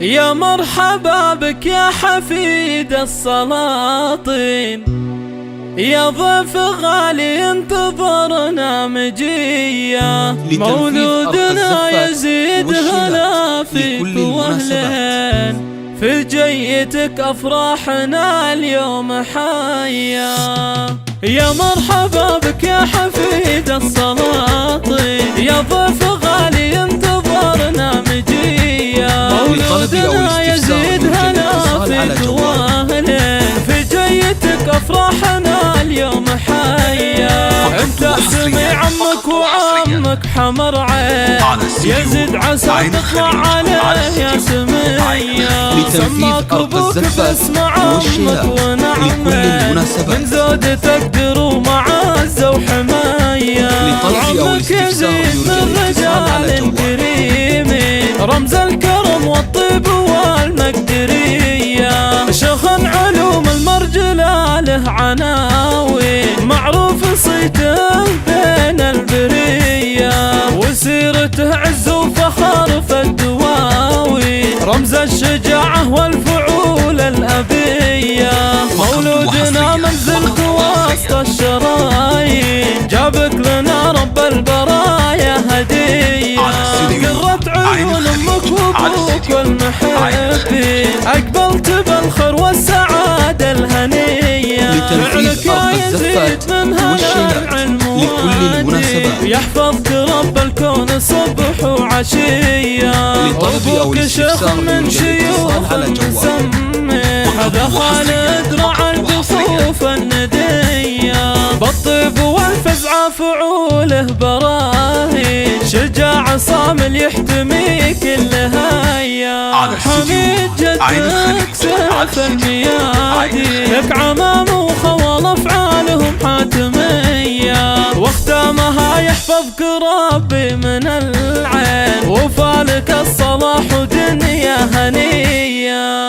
يا مرحبا بك يا حفيد السلاطين، يا ضيف غالي انتظرنا مجية. مولودنا يزيد هلا فيك واهلين، في جيتك افراحنا اليوم حيا. يا مرحبا بك يا حفيد السلاطين، يا ضيف غالي انتظرنا مجية. مولودنا يزيد هلا فيك واهلين، في جيتك افراحنا اليوم حيا. انت اسمي عمك وعمك حمر عين، يزيد عسى تطلع عليه يا سمية. سماك ابوك باسم عمك ونعمه، من زودتك درو معزه وحمايه. عمك يزيد من رجال كريمين، رمز الكرم والطيب والمقدريه. شيخ علوم المرجله له عناوين، معروف صيته بين البريه. وسيرته عز وفخر في الدواوين، رمز الشجاعه والفعول الابيه. مولودنا منزلك وسط الشرايين، جابك لنا رب البرايا هديه. قرت عيون امك وابوك والمحبين، اقبلت بالخير والسعاده الهنيه. فعلك يا يزيد من هذا العلم والدين، يحفظك رب الكون صبح وعشيه. ابوك شيخ من شيوخ مسمي، هذا خالد رعى القصوف النديه. بالطيب والفزع فعوله براهين، شجاع صامل يحتمي كل هيا. حميد جدك سيف الميادي، لك عمام وخوال افعالهم حاتميه. واختامها يحفظك ربي من العين، وفالك الصلاح ودنيا هنيه.